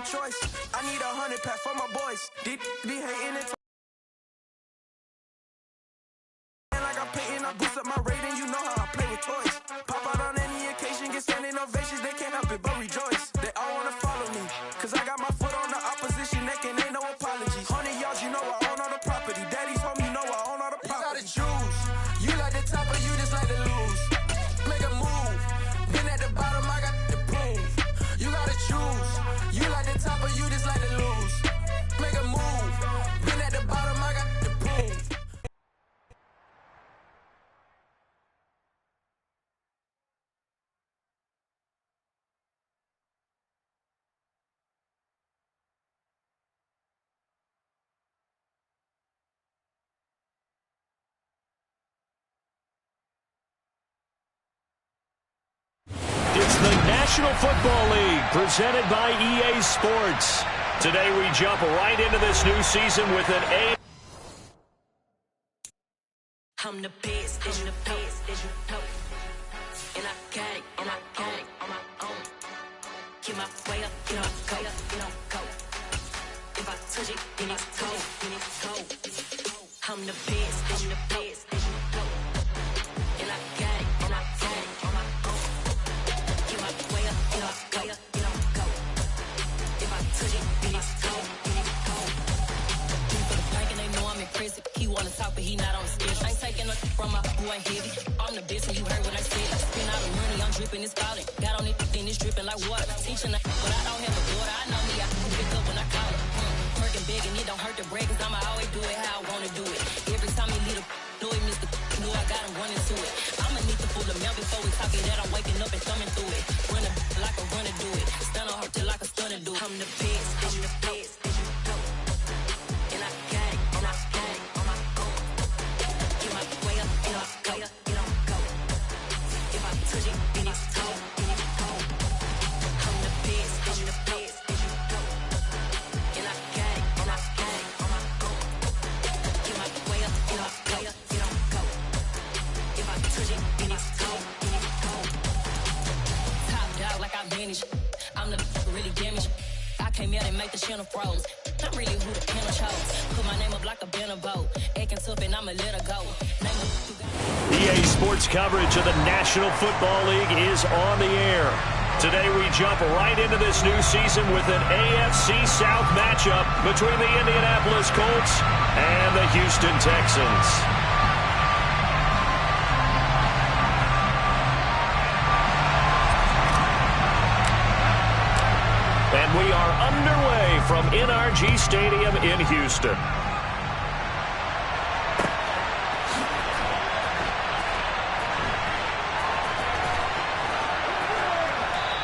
choice. I need 100 pack for my boys. Deep be hating it. Like I'm painting, I boost up my rating. You know how I play with toys. Pop out on any occasion, get standing ovations. They can't help it but rejoice. They all wanna follow me, cause I got my foot on the opposition neck and ain't no apologies. 100 yards, you know I own all the property. Daddy's home, you know I own all the property. You gotta choose. You like the top or you just like to lose. Make a move. Been at the bottom, I got the proof. You gotta choose. You like the top or you just like to lose. Make a move. Been at the bottom, I got the proof. It's the National Football League presented by EA Sports. Today we jump right into this new season with an A. I'm the best, as you know, and I got it, on my own. Get my way up, get on go. If I touch it, then it's cold. I'm the best, as you know, and I got it, on my own. Get my way up, get on go. If I touch it, then it's cold. For the plank and they know I'm impressive. He wanna talk, but he not on the schedule. I ain't taking nothing from my boy heavy. I'm the best, and you heard what I said. Spend all the money, I'm dripping, it's falling. Got on it, then it's dripping like water. Teaching, but I don't have a daughter. I know me, I can pick up when I call her. Working big, and it don't hurt to break, cause I'ma always do it how I wanna do it. Every time he lead a know he missed the knew I got him running to it. I'ma need to pull the mail before we talk it that I'm waking up and thumbing through it. Run a like a runner do it. Stun on her till like a stunner do it. I'm the best, I'm the best, as you know. And I got it, on my own. Get my way up, get on go. If I touch it, then it's cold. I'm the best, I'm the best, as you know. And I got it, on my own. Get my way up, get on go. If I touch it, then it's cold. Top dog like I manage. I'm the really damaged. I came out and make the channel froze. I'm really who the panel chose. Put my name up like a banner boat. Acting tough and I'ma let her go. EA Sports coverage of the National Football League is on the air. Today we jump right into this new season with an AFC South matchup between the Indianapolis Colts and the Houston Texans. And we are underway from NRG Stadium in Houston.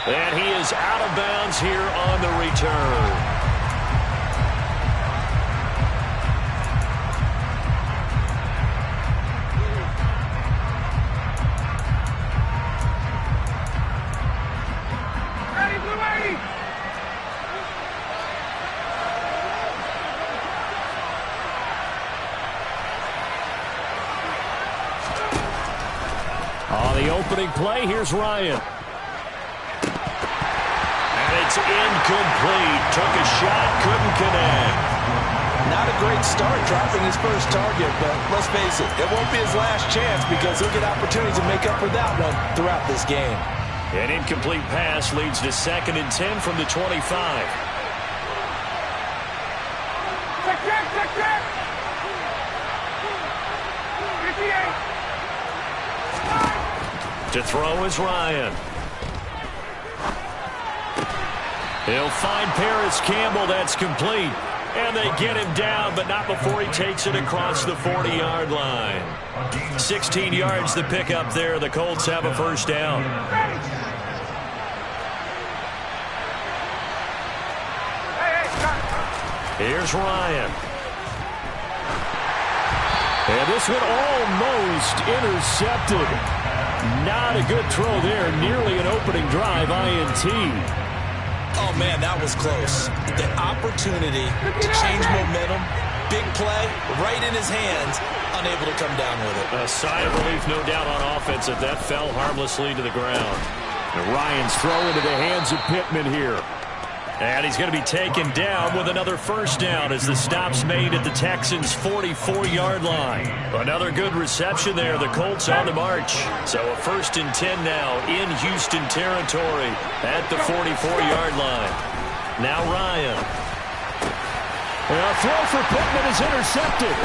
And he is out of bounds here on the return. On the opening play, here's Ryan. And it's incomplete. Took a shot, couldn't connect. Not a great start dropping his first target, but let's face it, it won't be his last chance because he'll get opportunities to make up for that one throughout this game. An incomplete pass leads to 2nd and 10 from the 25. To throw is Ryan. He'll find Paris Campbell. That's complete. And they get him down, but not before he takes it across the 40-yard line. 16 yards to pick up there. The Colts have a first down. Here's Ryan. And this one almost intercepted. Not a good throw there. Nearly an opening drive INT. Oh, man, that was close. The opportunity to change momentum, big play, right in his hands, unable to come down with it. A sigh of relief, no doubt, on offense if that fell harmlessly to the ground. And Ryan's throw into the hands of Pittman here. And he's going to be taken down with another first down as the stop's made at the Texans' 44-yard line. Another good reception there. The Colts on the march. So a 1st and 10 now in Houston territory at the 44-yard line. Now Ryan. A throw for Pittman is intercepted.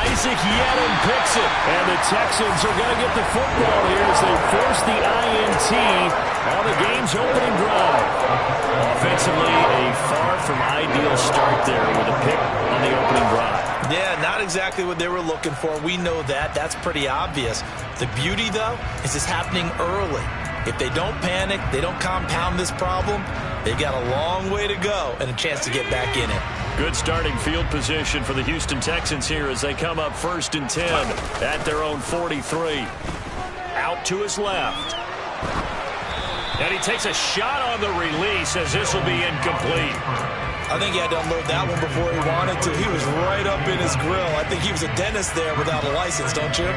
Isaac Yedem picks it. And the Texans are going to get the football here as they force the INT on the game's opening drive. Offensively, a far from ideal start there with a pick on the opening drive. Yeah, not exactly what they were looking for. We know that. That's pretty obvious. The beauty, though, is it's happening early. If they don't panic, they don't compound this problem, they got a long way to go and a chance to get back in it. Good starting field position for the Houston Texans here as they come up 1st and 10 at their own 43. Out to his left. And he takes a shot on the release as this will be incomplete. I think he had to unload that one before he wanted to. He was right up in his grill. I think he was a dentist there without a license, don't you?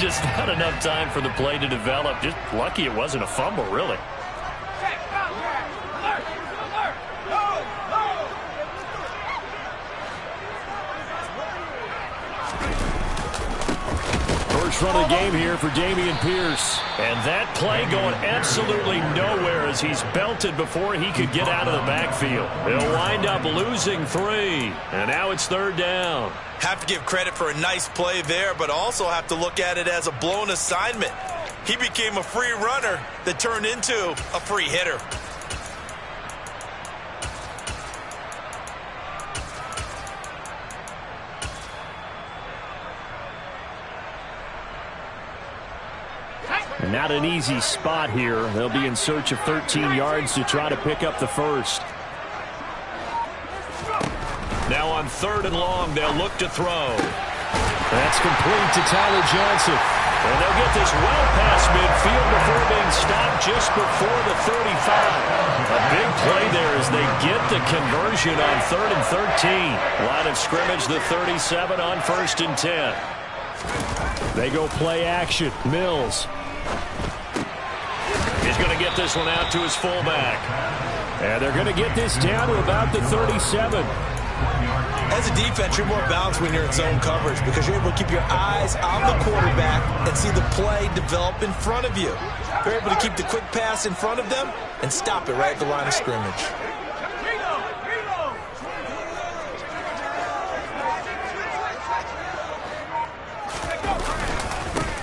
Just not enough time for the play to develop. Just lucky it wasn't a fumble, really. First run of the game here for Dameon Pierce. And that play going absolutely nowhere as he's belted before he could get out of the backfield. He'll wind up losing 3. And now it's 3rd down. Have to give credit for a nice play there, but also have to look at it as a blown assignment. He became a free runner that turned into a free hitter. Not an easy spot here. They'll be in search of 13 yards to try to pick up the first. Now on 3rd and long, they'll look to throw. That's complete to Tyler Johnson. And they'll get this well past midfield before being stopped just before the 35. A big play there as they get the conversion on 3rd and 13. Line of scrimmage, the 37 on 1st and 10. They go play action. Mills. He's going to get this one out to his fullback. And they're going to get this down to about the 37. As a defense, you're more balanced when you're in zone coverage because you're able to keep your eyes on the quarterback and see the play develop in front of you. You're able to keep the quick pass in front of them and stop it right at the line of scrimmage.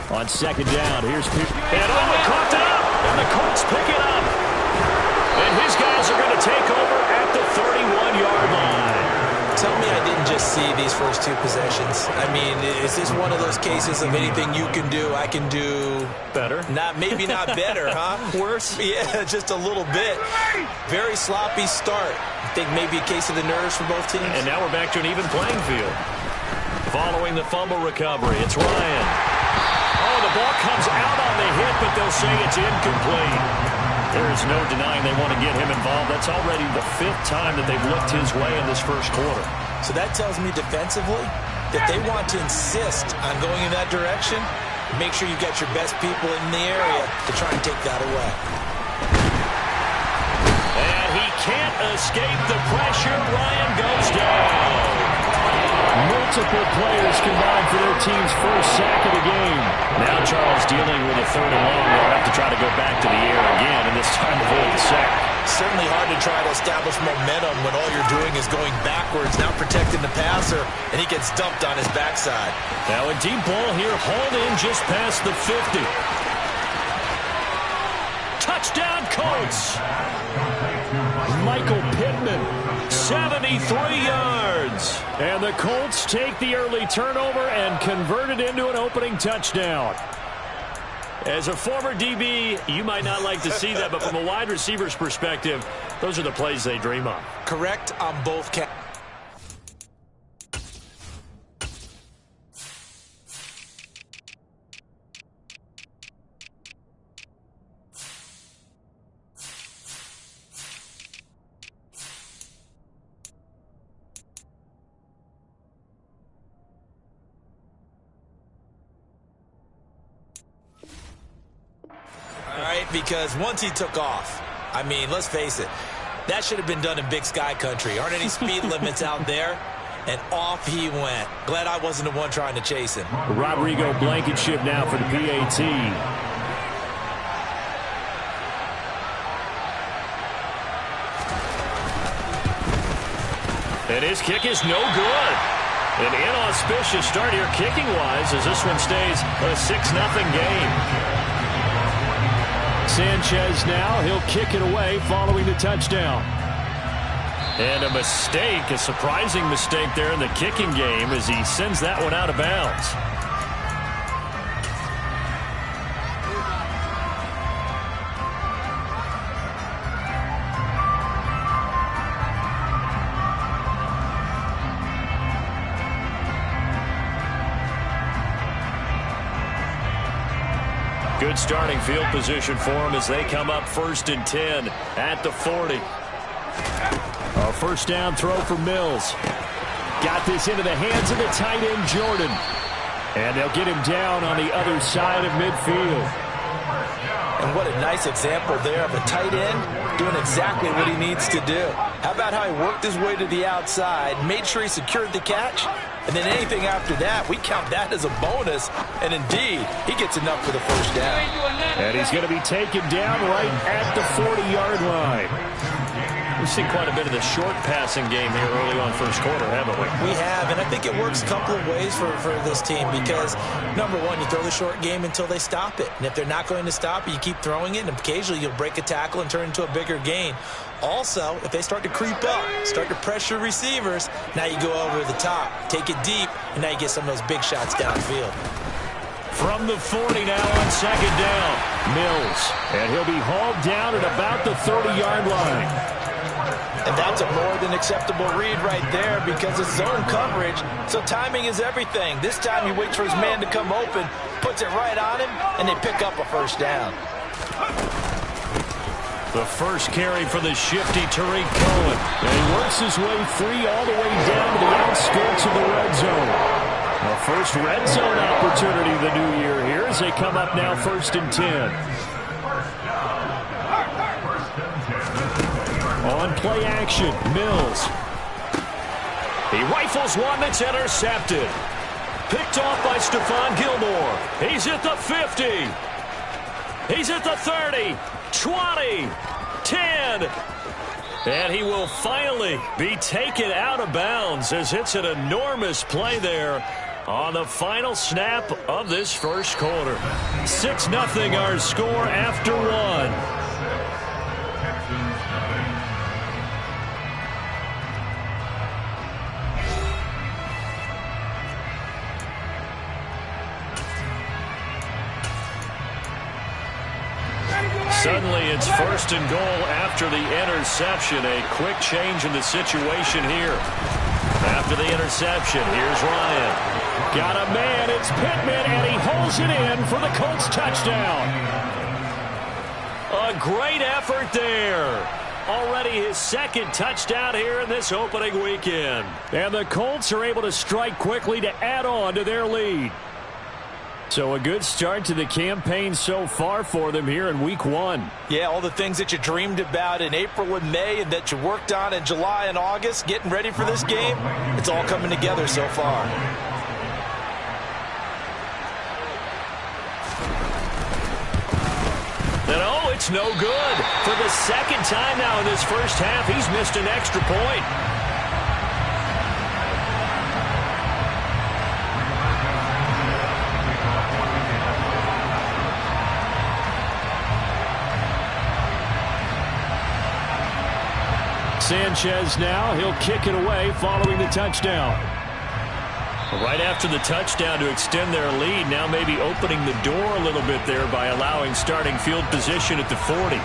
On 2nd down, here's Pierce. And caught it up, and the Colts pick it up. And his guys are going to take over at the 31-yard line. Tell me I didn't just see these first 2 possessions. I mean, is this one of those cases of anything you can do, I can do better? Maybe not better, huh? Worse? Yeah, just a little bit. Very sloppy start. I think maybe a case of the nerves for both teams. And now we're back to an even playing field. Following the fumble recovery, it's Ryan. The ball comes out on the hit, but they'll say it's incomplete. There is no denying they want to get him involved. That's already the 5th time that they've looked his way in this first quarter. So that tells me defensively that they want to insist on going in that direction. Make sure you got your best people in the area to try and take that away. And he can't escape the pressure. Ryan goes down. Multiple players combined for their team's first sack of the game. Now Charles dealing with a 3rd and long. They'll have to try to go back to the air again, and this time avoid the sack. Certainly hard to try to establish momentum when all you're doing is going backwards, now protecting the passer, and he gets dumped on his backside. Now a deep ball here, hauled in just past the 50. Touchdown Colts! Michael Pittman, 73 yards. And the Colts take the early turnover and convert it into an opening touchdown. As a former DB, you might not like to see that, but from a wide receiver's perspective, those are the plays they dream of. Correct on both counts. Because once he took off, I mean, let's face it, That should have been done in Big Sky country. Aren't any speed limits out there? And off he went. Glad I wasn't the one trying to chase him. Rodrigo Blankenship now for the PAT. And his kick is no good. An inauspicious start here kicking-wise as this one stays a 6-0 game. Sanchez now, he'll kick it away following the touchdown. And a mistake, a surprising mistake there in the kicking game as he sends that one out of bounds. Good starting field position for them as they come up 1st and 10 at the 40. A first down throw for Mills. Got this into the hands of the tight end, Jordan. And they'll get him down on the other side of midfield. And what a nice example there of a tight end doing exactly what he needs to do. How about how he worked his way to the outside, made sure he secured the catch, and then anything after that, we count that as a bonus. And indeed, he gets enough for the first down. And he's going to be taken down right at the 40-yard line. We've seen quite a bit of the short passing game here early on first quarter, haven't we? We have, and I think it works a couple of ways for this team because, number one, you throw the short game until they stop it. And if they're not going to stop it, you keep throwing it, and occasionally you'll break a tackle and turn into a bigger gain. Also, if they start to creep up, start to pressure receivers, now you go over the top, take it deep, and now you get some of those big shots downfield. From the 40 now on second down, Mills. And he'll be hauled down at about the 30-yard line. And that's a more than acceptable read right there because it's zone coverage, so timing is everything. This time he waits for his man to come open, puts it right on him, and they pick up a first down. The first carry for the shifty Tariq Cohen. And he works his way free all the way down to the outskirts of the red zone. The first red zone opportunity of the new year here as they come up now 1st and 10. On play action, Mills. He rifles one that's intercepted. Picked off by Stephon Gilmore. He's at the 50. He's at the 30, 20, 10. And he will finally be taken out of bounds as it's an enormous play there on the final snap of this first quarter. 6-0 our score after one. Suddenly it's 1st and goal after the interception. A quick change in the situation here. After the interception, here's Ryan. Got a man, it's Pittman, and he holds it in for the Colts touchdown. A great effort there. Already his 2nd touchdown here in this opening weekend. And the Colts are able to strike quickly to add on to their lead. So a good start to the campaign so far for them here in week 1. Yeah, all the things that you dreamed about in April and May and that you worked on in July and August, getting ready for this game, it's all coming together so far. And oh, it's no good. For the 2nd time now in this first half, he's missed an extra point. Sanchez now, he'll kick it away following the touchdown. Right after the touchdown to extend their lead, now maybe opening the door a little bit there by allowing starting field position at the 40.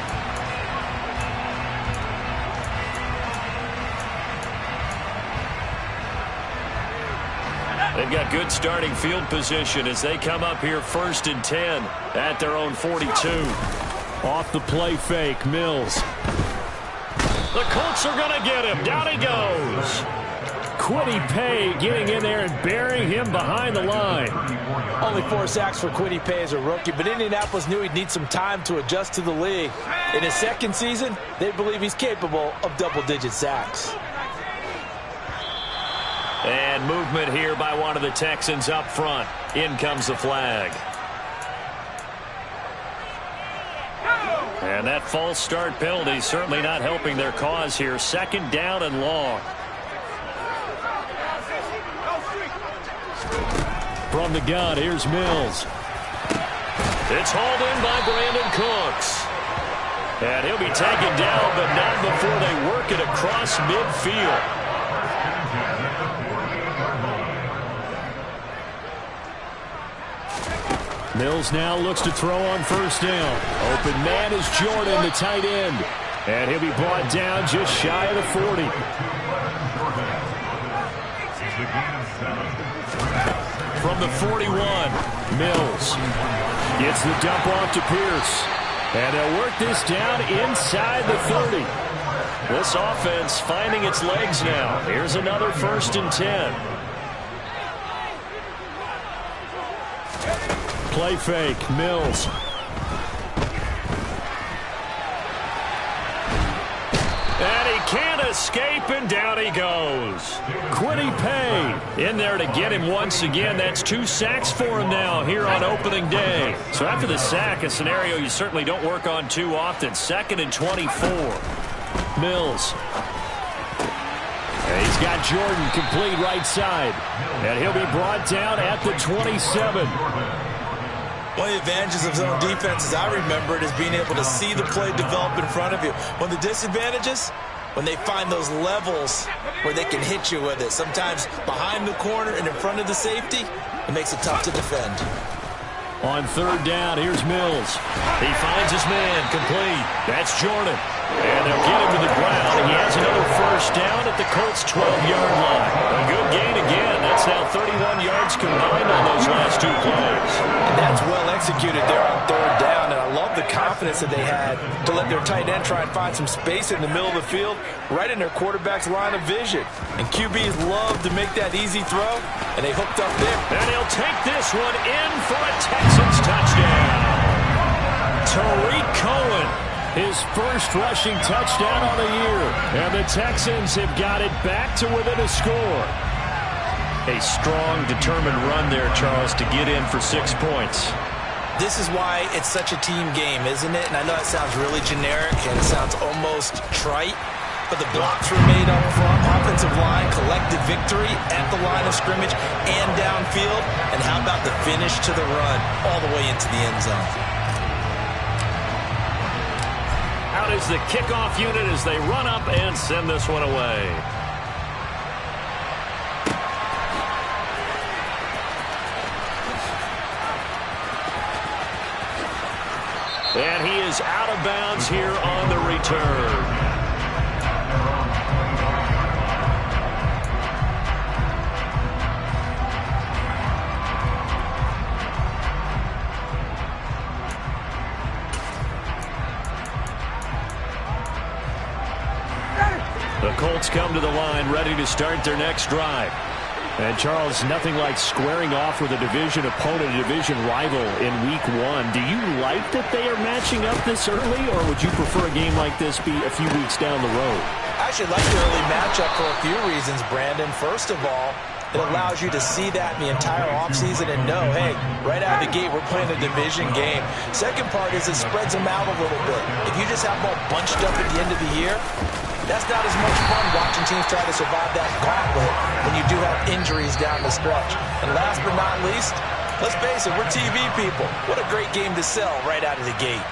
They've got good starting field position as they come up here 1st and 10 at their own 42. Off the play fake, Mills. The Colts are going to get him. Down he goes. Kwity Paye getting in there and burying him behind the line. Only 4 sacks for Kwity Paye as a rookie, but Indianapolis knew he'd need some time to adjust to the league. In his second season, they believe he's capable of double-digit sacks. And movement here by one of the Texans up front. In comes the flag. And that false start penalty certainly not helping their cause here. 2nd down and long. From the gun, here's Mills. It's hauled in by Brandon Cooks. And he'll be taken down, but not before they work it across midfield. Mills now looks to throw on 1st down. Open man is Jordan, the tight end. And he'll be brought down just shy of the 40. From the 41, Mills gets the dump off to Pierce. And they'll work this down inside the 30. This offense finding its legs now. Here's another 1st and 10. Play fake, Mills. And he can't escape, and down he goes. Kwity Paye in there to get him once again. That's 2 sacks for him now here on opening day. So after the sack, a scenario you certainly don't work on too often. 2nd and 24. Mills. And he's got Jordan complete right side. And he'll be brought down at the 27. One of the advantages of zone defenses, I remember it, is being able to see the play develop in front of you. One of the disadvantages, when they find those levels where they can hit you with it. Sometimes behind the corner and in front of the safety, it makes it tough to defend. On 3rd down, here's Mills. He finds his man complete. That's Jordan. And they'll get him to the ground. He has another 1st down at the Colts' 12-yard line. A good gain again. That's now 31 yards combined on those last 2 plays. And that's well executed there on 3rd down. And I love the confidence that they had to let their tight end try and find some space in the middle of the field, right in their quarterback's line of vision. And QBs love to make that easy throw, and they hooked up there. And he'll take this one in for a Texans touchdown. Tariq Cohen, his 1st rushing touchdown on the year. And the Texans have got it back to within a score. A strong, determined run there, Charles, to get in for 6 points. This is why it's such a team game, isn't it? And I know it sounds really generic and it sounds almost trite, but the blocks were made up front, offensive line, collective victory at the line of scrimmage and downfield. And how about the finish to the run all the way into the end zone? Out is the kickoff unit as they run up and send this one away. And he is out of bounds here on the return. The Colts come to the line ready to start their next drive. And, Charles, nothing like squaring off with a division opponent, a division rival in Week 1. Do you like that they are matching up this early, or would you prefer a game like this be a few weeks down the road? I actually like the early matchup for a few reasons, Brandon. First of all, it allows you to see that in the entire offseason and know, hey, right out of the gate, we're playing a division game. Second part is it spreads them out a little bit. If you just have them all bunched up at the end of the year, that's not as much fun watching teams try to survive that gauntlet when you do have injuries down the stretch. And last but not least, let's face it, we're TV people. What a great game to sell right out of the gate.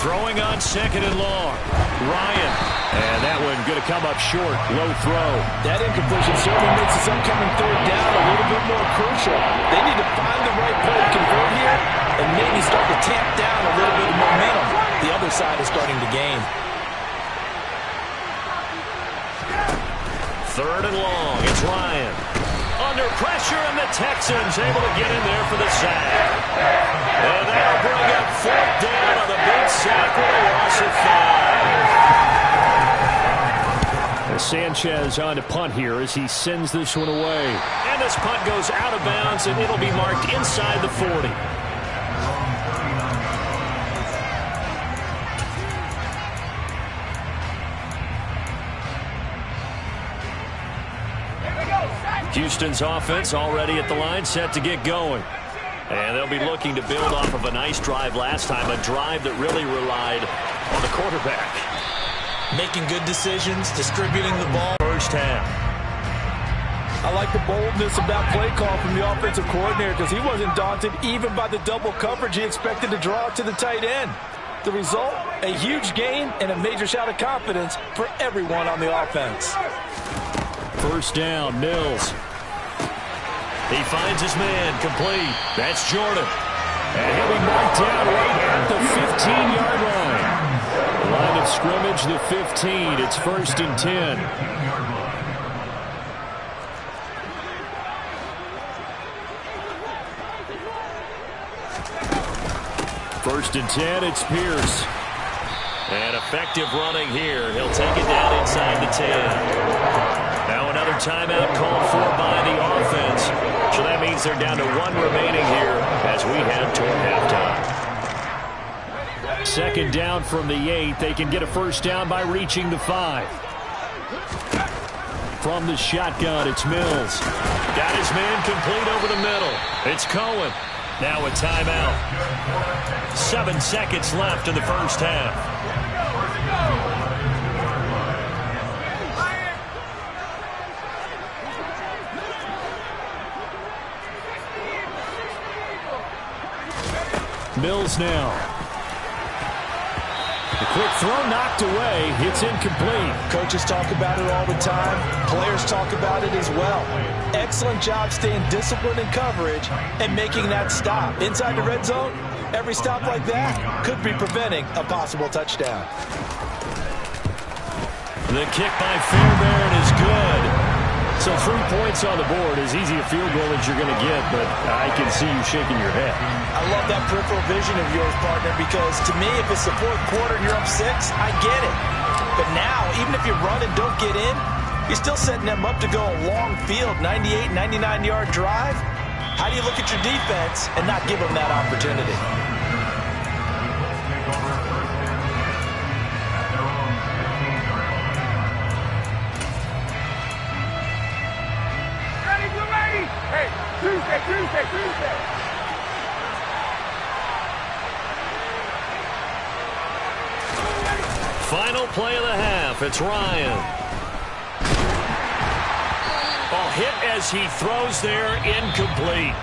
Throwing on 2nd and long. Ryan. And that one going to come up short. Low throw. That incompletion certainly makes this upcoming 3rd down a little bit more crucial. They need to find the right play to convert here and maybe start to tamp down a little bit of momentum. The other side is starting to gain. 3rd and long. It's Ryan. Under pressure, and the Texans able to get in there for the sack. And that'll bring up 4th down on the Sanchez on to punt here as he sends this one away. And this punt goes out of bounds, and it'll be marked inside the 40. Houston's offense already at the line, set to get going. And they'll be looking to build off of a nice drive last time, a drive that really relied on the quarterback. Making good decisions, distributing the ball. First half. I like the boldness of that play call from the offensive coordinator because he wasn't daunted even by the double coverage he expected to draw to the tight end. The result, a huge gain and a major shout of confidence for everyone on the offense. First down, Mills. He finds his man, complete. That's Jordan. And he'll be marked down right at the 15-yard line. Line of scrimmage, the 15. It's 1st and 10. First and 10, it's Pierce. And effective running here. He'll take it down inside the 10. Now another timeout called for by the offense. So that means they're down to 1 remaining here as we head toward halftime. Second down from the 8. They can get a first down by reaching the 5. From the shotgun, it's Mills. Got his man complete over the middle. It's Cohen. Now a timeout. 7 seconds left in the first half. Mills now. The quick throw knocked away. It's incomplete. Coaches talk about it all the time. Players talk about it as well. Excellent job staying disciplined in coverage and making that stop. Inside the red zone, every stop like that could be preventing a possible touchdown. The kick by Fairbairn is good. So 3 points on the board, as easy a field goal as you're going to get, but I can see you shaking your head. I love that peripheral vision of yours, partner, because to me, if it's the 4th quarter and you're up 6, I get it. But now, even if you run and don't get in, you're still setting them up to go a long field, 98, 99-yard drive. How do you look at your defense and not give them that opportunity? Tuesday. Final play of the half. It's Ryan. Ball hit as he throws there, incomplete.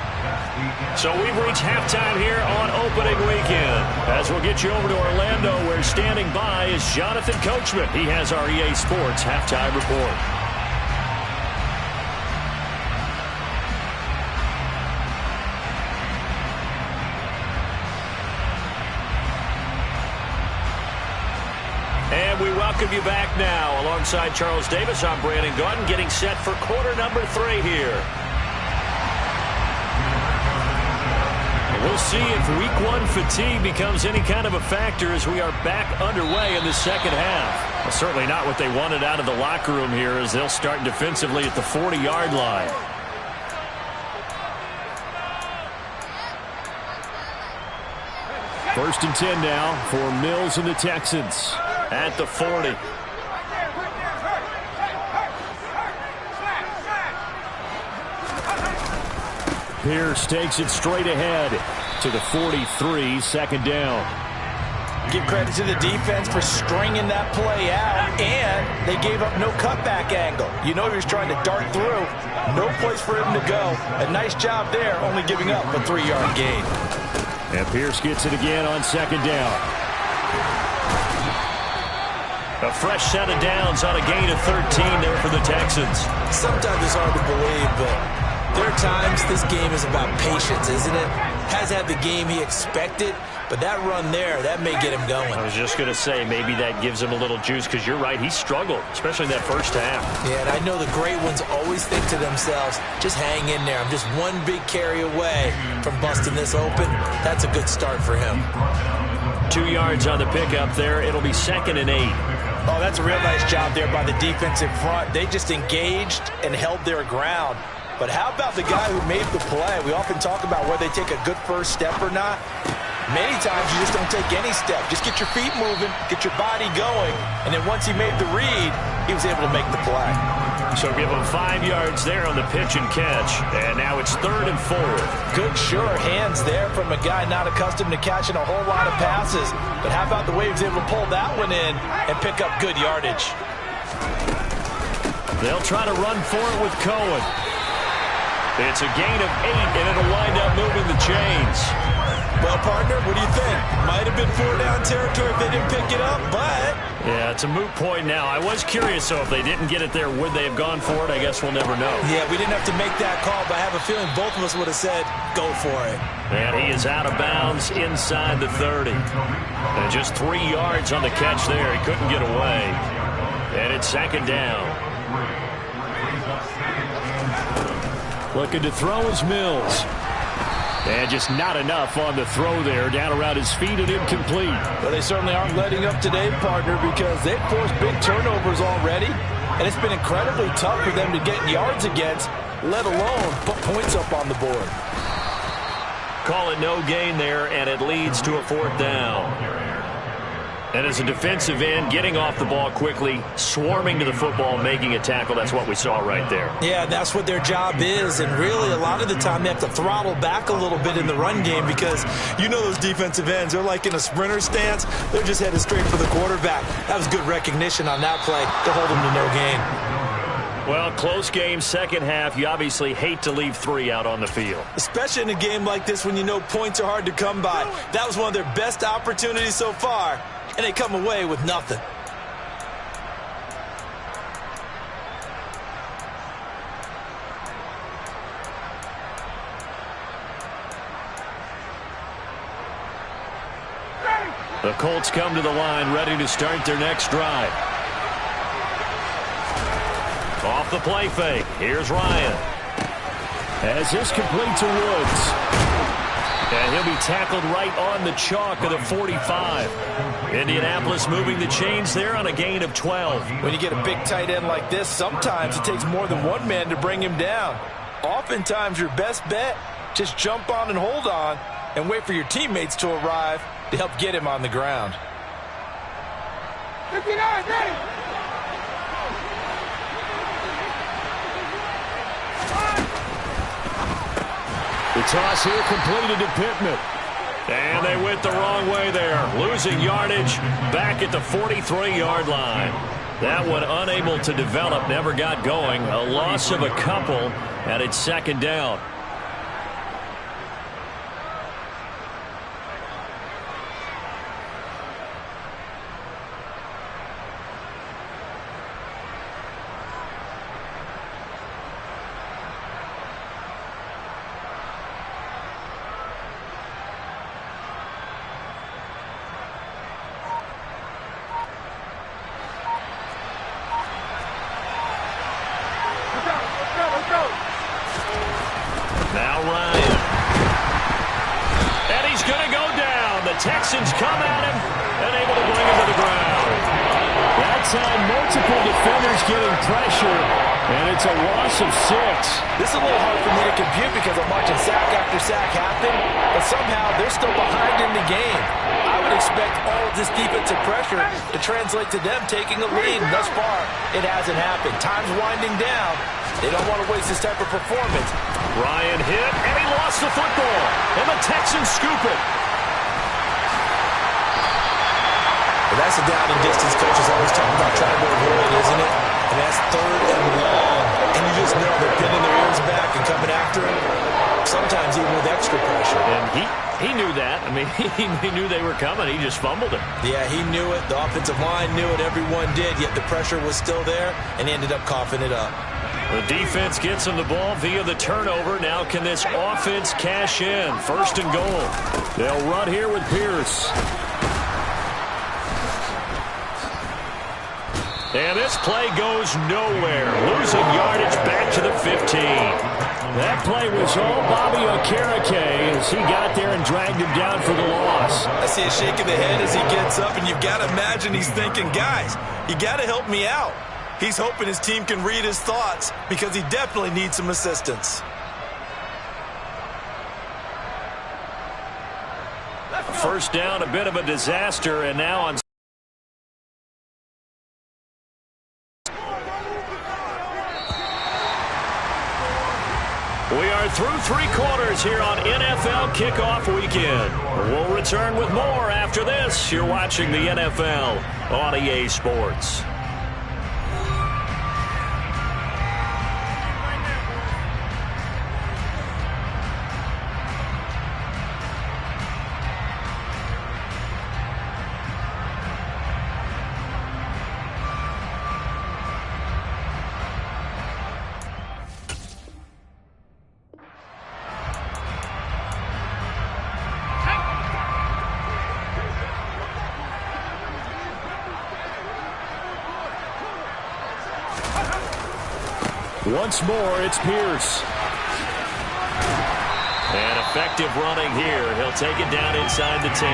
So we've reached halftime here on opening weekend. As we'll get you over to Orlando, where standing by is Jonathan Coachman. He has our EA Sports halftime report. And we welcome you back now. Alongside Charles Davis, I'm Brandon Gaudin, getting set for quarter number 3 here. We'll see if week 1 fatigue becomes any kind of a factor as we are back underway in the second half. Well, certainly not what they wanted out of the locker room here, as they'll start defensively at the 40-yard line. First and 10 now for Mills and the Texans at the 40. Pierce takes it straight ahead to the 43, second down. Give credit to the defense for stringing that play out, and they gave up no cutback angle. You know he was trying to dart through. No place for him to go. A nice job there, only giving up a 3-yard gain. And Pierce gets it again on second down. A fresh set of downs on a gain of 13 there for the Texans. Sometimes it's hard to believe, but there are times this game is about patience, isn't it? Has had the game he expected, but that run there, that may get him going. I was just going to say, maybe that gives him a little juice, because you're right, he struggled, especially in that first half. Yeah, and I know the great ones always think to themselves, just hang in there. I'm just one big carry away from busting this open. That's a good start for him. 2 yards on the pickup there. It'll be 2nd and 8. Oh, that's a real nice job there by the defense in front. They just engaged and held their ground. But how about the guy who made the play? We often talk about whether they take a good first step or not. Many times you just don't take any step. Just get your feet moving, get your body going, and then once he made the read, he was able to make the play. So give him 5 yards there on the pitch and catch, and now it's 3rd and 4. Good, sure hands there from a guy not accustomed to catching a whole lot of passes. But how about the way he was able to pull that one in and pick up good yardage? They'll try to run for it with Cohen. It's a gain of 8, and it'll wind up moving the chains. Well, partner, what do you think? Might have been 4-down territory if they didn't pick it up, but... Yeah, it's a moot point now. I was curious, so if they didn't get it there, would they have gone for it? I guess we'll never know. Yeah, we didn't have to make that call, but I have a feeling both of us would have said, go for it. And he is out of bounds inside the 30. And just 3 yards on the catch there. He couldn't get away. And it's 2nd down. Looking to throw is Mills. And just not enough on the throw there. Down around his feet and incomplete. Well, they certainly aren't letting up today, partner, because they've forced big turnovers already. And it's been incredibly tough for them to get yards against, let alone put points up on the board. Call it no gain there, and it leads to a 4th down. And as a defensive end, getting off the ball quickly, swarming to the football, making a tackle, that's what we saw right there. Yeah, that's what their job is, and really a lot of the time they have to throttle back a little bit in the run game because you know those defensive ends, they're like in a sprinter stance. They're just headed straight for the quarterback. That was good recognition on that play to hold them to no gain. Well, close game, second half. You obviously hate to leave 3 out on the field. Especially in a game like this when you know points are hard to come by. That was one of their best opportunities so far, and they come away with nothing. The Colts come to the line, ready to start their next drive. Off the play fake. Here's Ryan. As this complete to Woods. And he'll be tackled right on the chalk of the 45. Indianapolis moving the chains there on a gain of 12. When you get a big tight end like this, sometimes it takes more than one man to bring him down. Oftentimes your best bet, just jump on and hold on and wait for your teammates to arrive to help get him on the ground. 59, ready. The toss here completed to Pittman. And they went the wrong way there. Losing yardage back at the 43-yard line. That one unable to develop, never got going. A loss of a couple, and it's 2nd down. Now Ryan. And he's going to go down. The Texans come at him and able to bring him to the ground. That time, multiple defenders getting pressure, and it's a loss of 6. This is a little hard for me to compute because I'm watching sack after sack happen, but somehow they're still behind in the game. I would expect all of this defensive pressure to translate to them taking a lead. Thus far, it hasn't happened. Time's winding down. They don't want to waste this type of performance. Ryan hit, and he lost the football. And the Texans scoop it. Well, that's a down and distance coaches always talk about trying to avoid, isn't it? And that's 3rd and long. And you just know they're pinning their ears back and coming after him, sometimes even with extra pressure. And he knew that. I mean, he knew they were coming. He just fumbled it. Yeah, he knew it. The offensive line knew it. Everyone did, yet the pressure was still there, and he ended up coughing it up. The defense gets him the ball via the turnover. Now can this offense cash in? 1st and goal. They'll run here with Pierce. And this play goes nowhere. Losing yardage back to the 15. That play was all Bobby Okereke as he got there and dragged him down for the loss. I see a shake of the head as he gets up, and you've got to imagine he's thinking, guys, you got to help me out. He's hoping his team can read his thoughts because he definitely needs some assistance. First down, a bit of a disaster, and now on. We are through 3 quarters here on NFL Kickoff Weekend. We'll return with more after this. You're watching the NFL on EA Sports. Once more, it's Pierce. And effective running here. He'll take it down inside the 10.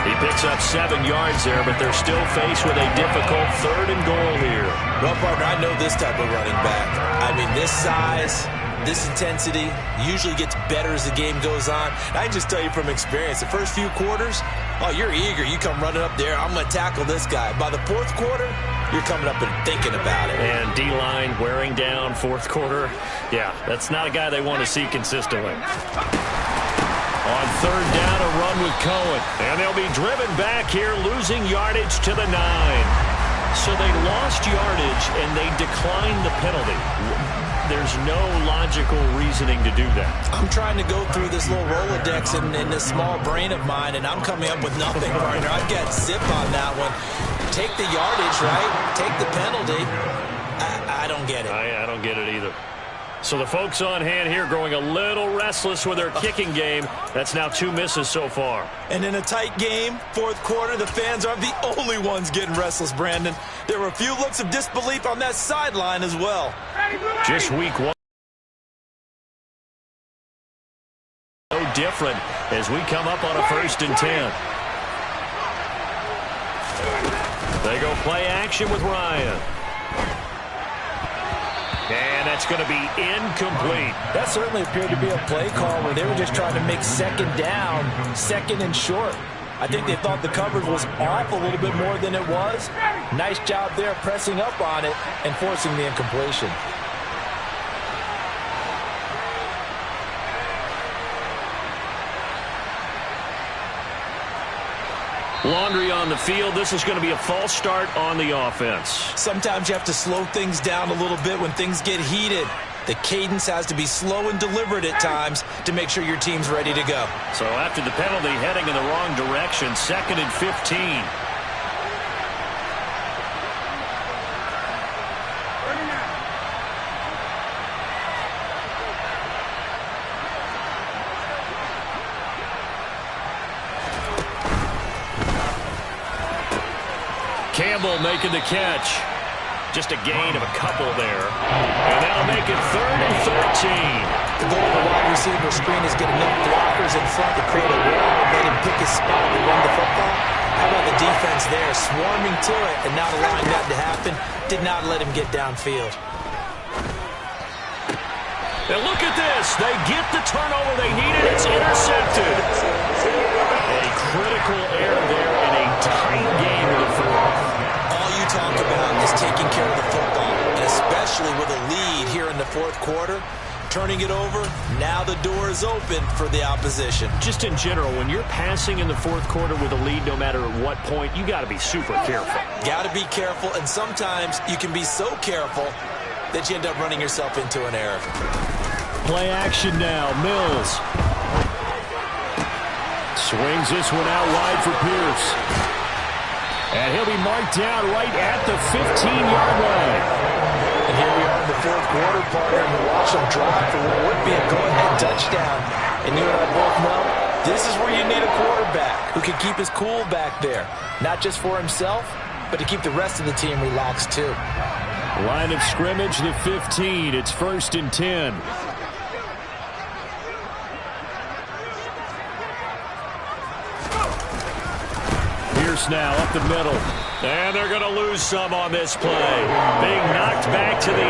He picks up 7 yards there, but they're still faced with a difficult 3rd and goal here. Well, partner, I know this type of running back. I mean, this size, this intensity usually gets better as the game goes on. I can just tell you from experience, the first few quarters, oh, you're eager. You come running up there, I'm going to tackle this guy. By the 4th quarter, you're coming up and thinking about it. And D-line wearing down 4th quarter. Yeah, that's not a guy they want to see consistently. On 3rd down, a run with Cohen. And they'll be driven back here, losing yardage to the 9. So they lost yardage, and they declined the penalty. There's no logical reasoning to do that. I'm trying to go through this little Rolodex in this small brain of mine, and I'm coming up with nothing, partner. I've got zip on that one. Take the yardage, right? Take the penalty. I don't get it. I don't get it either. So the folks on hand here growing a little restless with their kicking game. That's now 2 misses so far. And in a tight game, 4th quarter, the fans aren't the only ones getting restless, Brandon. There were a few looks of disbelief on that sideline as well. Just week 1. No different as we come up on a 1st and 10. They go play action with Ryan. And that's going to be incomplete. That certainly appeared to be a play call where they were just trying to make 2nd down, 2nd and short. I think they thought the coverage was off a little bit more than it was. Nice job there pressing up on it and forcing the incompletion. Laundry on the field. This is going to be a false start on the offense. Sometimes you have to slow things down a little bit when things get heated. The cadence has to be slow and deliberate at times to make sure your team's ready to go. So after the penalty, heading in the wrong direction, 2nd and 15. Campbell making the catch. Just a gain of a couple there. And that'll make it 3rd and 13. The goal of the wide receiver screen is get enough blockers in front to create a wall and let him pick his spot to run the football. How about the defense there, swarming to it and not allowing that to happen? Did not let him get downfield. And look at this. They get the turnover they needed. It's intercepted. A critical error there in a tight game of the 4th. All you talk about is taking care of the football, and especially with a lead here in the 4th quarter. Turning it over, now the door is open for the opposition. Just in general, when you're passing in the 4th quarter with a lead, no matter at what point, you got to be super careful. Got to be careful, and sometimes you can be so careful that you end up running yourself into an error. Play action now. Mills swings this one out wide for Pierce. And he'll be marked down right at the 15-yard line. And here we are in the 4th quarter, partner, and watch them drive for what would be a go-ahead touchdown. And you and I both know this is where you need a quarterback who can keep his cool back there. Not just for himself, but to keep the rest of the team relaxed too. Line of scrimmage, the 15. It's 1st and 10. Pierce now up the middle. And they're going to lose some on this play. Being knocked back to the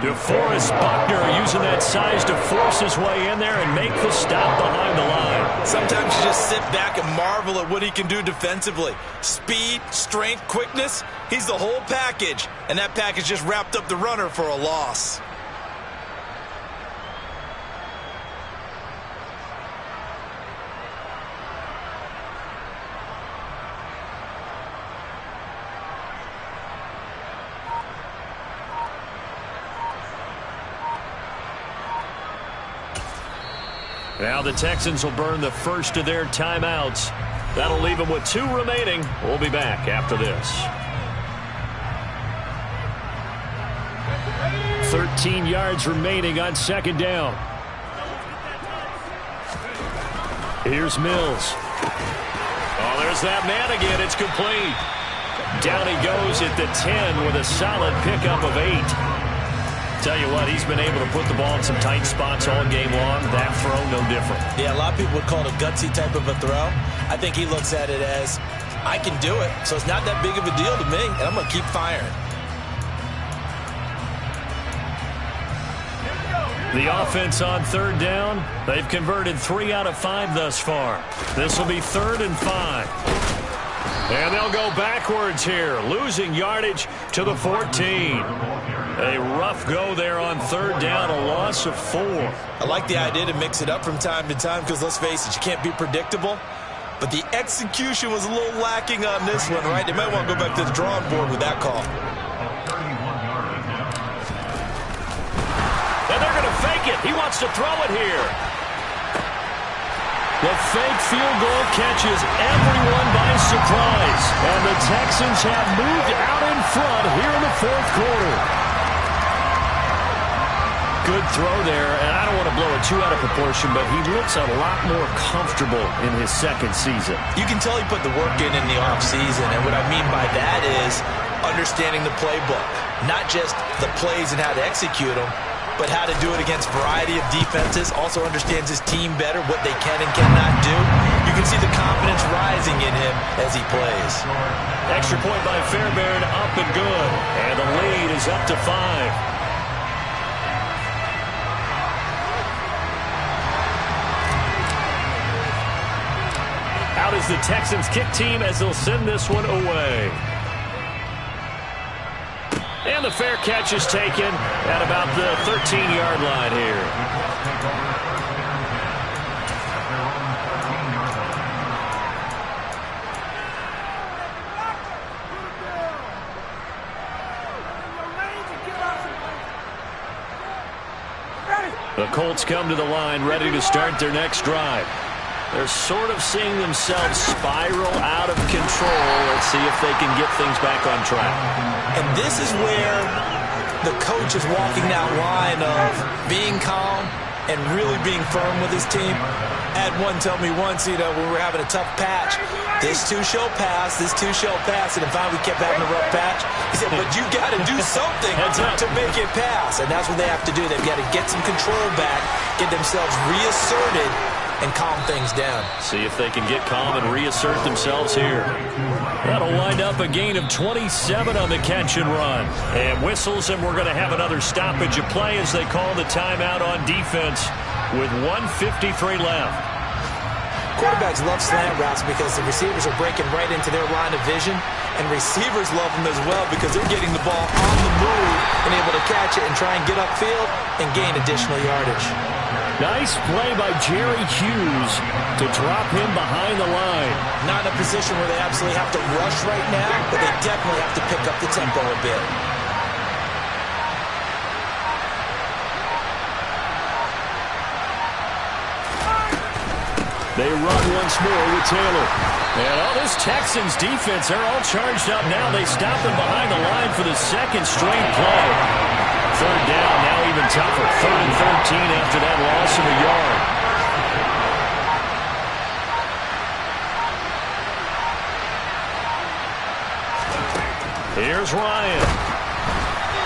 18. DeForest Buckner using that size to force his way in there and make the stop behind the line. Sometimes you just sit back and marvel at what he can do defensively. Speed, strength, quickness, he's the whole package. And that package just wrapped up the runner for a loss. Now the Texans will burn the first of their timeouts. That'll leave them with 2 remaining. We'll be back after this. 13 yards remaining on second down. Here's Mills. Oh, there's that man again. It's complete. Down he goes at the 10 with a solid pickup of 8. Tell you what, he's been able to put the ball in some tight spots all game long. That throw, no different. Yeah, a lot of people would call it a gutsy type of a throw. I think he looks at it as, I can do it, so it's not that big of a deal to me, and I'm going to keep firing. The offense on third down, they've converted 3 out of 5 thus far. This will be 3rd and 5. And they'll go backwards here, losing yardage to the 14. A rough go there on third down, a loss of 4. I like the idea to mix it up from time to time because, let's face it, you can't be predictable. But the execution was a little lacking on this one, right? They might want to go back to the drawing board with that call. And they're going to fake it. He wants to throw it here. The fake field goal catches everyone by surprise. And the Texans have moved out in front here in the 4th quarter. Good throw there, and I don't want to blow it too out of proportion, but he looks a lot more comfortable in his 2nd season. You can tell he put the work in the offseason, and what I mean by that is understanding the playbook. Not just the plays and how to execute them, but how to do it against a variety of defenses. Also understands his team better, what they can and cannot do. You can see the confidence rising in him as he plays. Extra point by Fairbairn, up and good. And the lead is up to 5. Out is the Texans kick team as they'll send this one away. And the fair catch is taken at about the 13-yard line here. The Colts come to the line ready to start their next drive. They're sort of seeing themselves spiral out of control. Let's see if they can get things back on track. And this is where the coach is walking that line of being calm and really being firm with his team. I had one tell me once, when we were having a tough patch, this too shall pass, this too shall pass, and then finally we kept having a rough patch. He said, but you got to do something to make it pass, and that's what they have to do. They've got to get some control back, get themselves reasserted, and calm things down. See if they can get calm and reassert themselves here. That'll wind up a gain of 27 on the catch and run. And whistles, and we're going to have another stoppage of play as they call the timeout on defense with 1:53 left. Quarterbacks love slant routes because the receivers are breaking right into their line of vision, and receivers love them as well because they're getting the ball on the move and able to catch it and try and get upfield and gain additional yardage. Nice play by Jerry Hughes to drop him behind the line. Not in a position where they absolutely have to rush right now, but they definitely have to pick up the tempo a bit. They run once more with Taylor. And all this Texans defense, they're all charged up now. They stop him behind the line for the 2nd straight play. Third down, now even tougher. 3rd and 13 after that loss of a yard. Here's Ryan.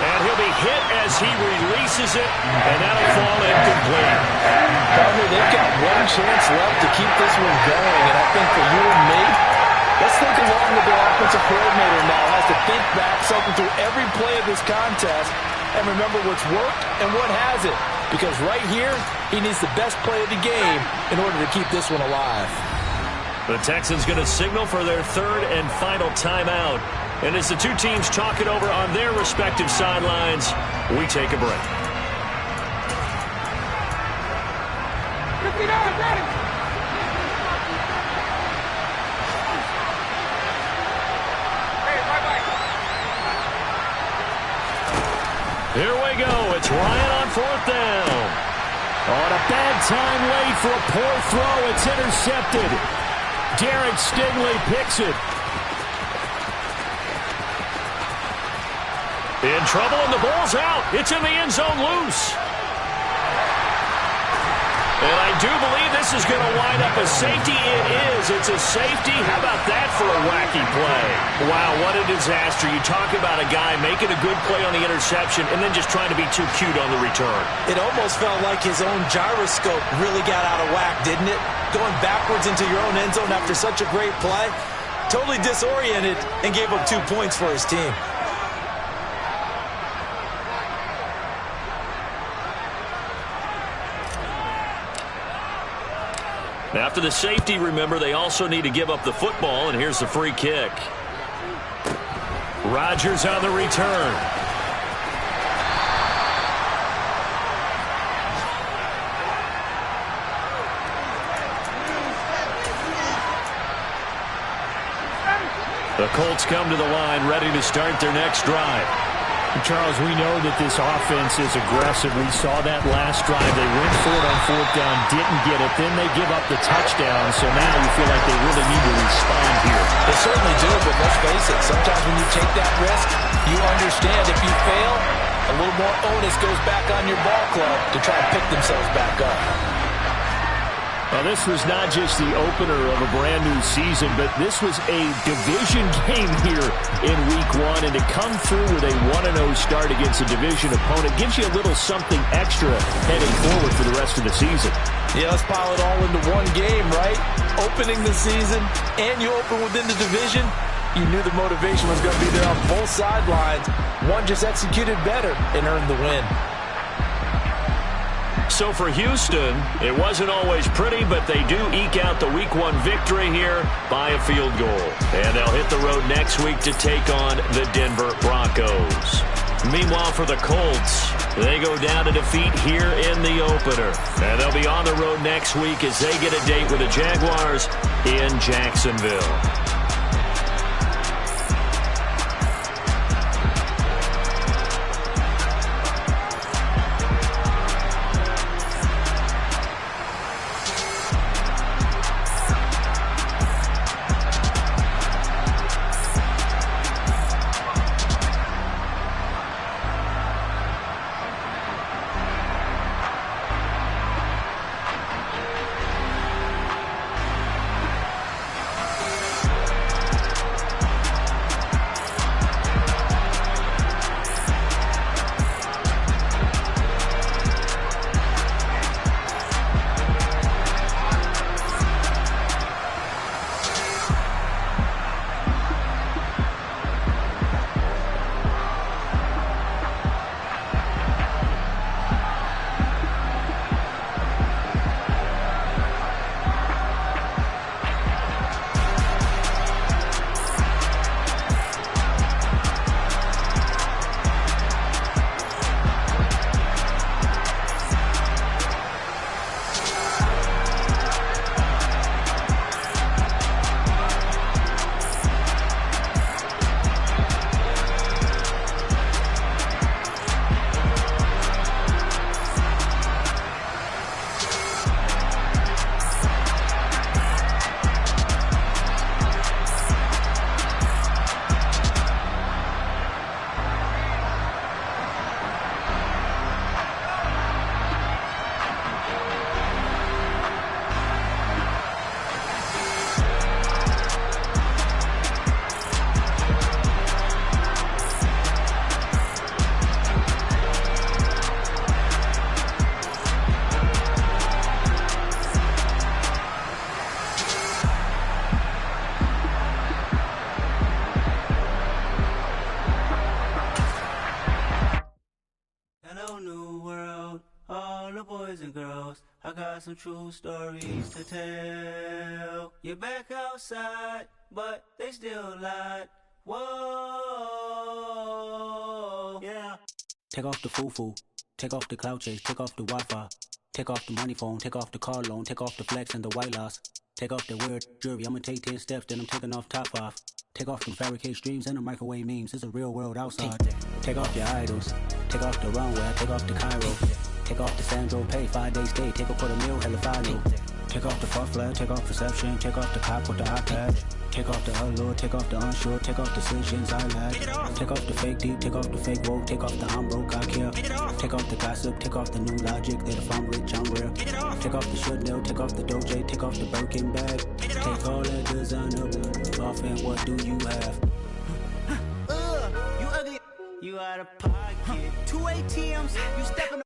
And he'll be hit as he releases it, and that'll fall incomplete. They've got one chance left to keep this one going, and I think for you and me, Let's think along with the offensive coordinator now. Has to think back, something through every play of this contest, and remember what's worked and what hasn't. Because right here, he needs the best play of the game in order to keep this one alive. The Texans going to signal for their third and final timeout. And as the two teams talk it over on their respective sidelines, we take a break. Here we go. It's Ryan on fourth down. On a bad time late for a poor throw. It's intercepted. Derek Stingley picks it. In trouble, and the ball's out. It's in the end zone loose. And I do believe this is going to wind up a safety. It is. It's a safety. How about that for a wacky play? Wow, what a disaster. You talk about a guy making a good play on the interception and then just trying to be too cute on the return. It almost felt like his own gyroscope really got out of whack, didn't it? Going backwards into your own end zone after such a great play. Totally disoriented and gave up 2 points for his team. After the safety, remember, they also need to give up the football, and here's the free kick. Rodgers on the return. The Colts come to the line, ready to start their next drive. Charles, we know that this offense is aggressive. We saw that last drive. They went for it on fourth down, didn't get it. Then they give up the touchdown, so now you feel like they really need to respond here. They certainly do, but let's face it, sometimes when you take that risk, you understand if you fail, a little more onus goes back on your ball club to try and pick themselves back up. Well, this was not just the opener of a brand-new season, but this was a division game here in Week 1. And to come through with a 1-0 start against a division opponent gives you a little something extra heading forward for the rest of the season. Yeah, let's pile it all into one game, right? Opening the season, and you open within the division. You knew the motivation was going to be there on both sidelines. One just executed better and earned the win. So for Houston, it wasn't always pretty, but they do eke out the Week 1 victory here by a field goal. And they'll hit the road next week to take on the Denver Broncos. Meanwhile, for the Colts, they go down to defeat here in the opener. And they'll be on the road next week as they get a date with the Jaguars in Jacksonville. got some true stories to tell. You're back outside, but they still lied. Whoa, yeah. Take off the foo-foo, take off the cloud chase, take off the Wi-Fi, take off the money phone, take off the car loan, take off the flex and the white loss, take off the weird jewelry. I'ma take 10 steps, then I'm taking off top 5. Take off them fabricate streams and the microwave memes. It's a real world outside. Take off your idols, take off the runway, take off the Cairo, take off the Sandro pay, 5-day stay, take a $250,000, hella final. Take off the fuck flag, take off perception, take off the cop with the iPad. Take off the allure, take off the unsure, take off decisions I lack. Take off the fake deep, take off the fake woke, take off the I'm broke, I care. Take off the gossip, take off the new logic that if I'm rich, I'm rare. Take off the should know, take off the Doja, take off the Birkin bag. Take all that designer off and what do you have? You ugly, you out of pocket. 2 ATMs, you stepping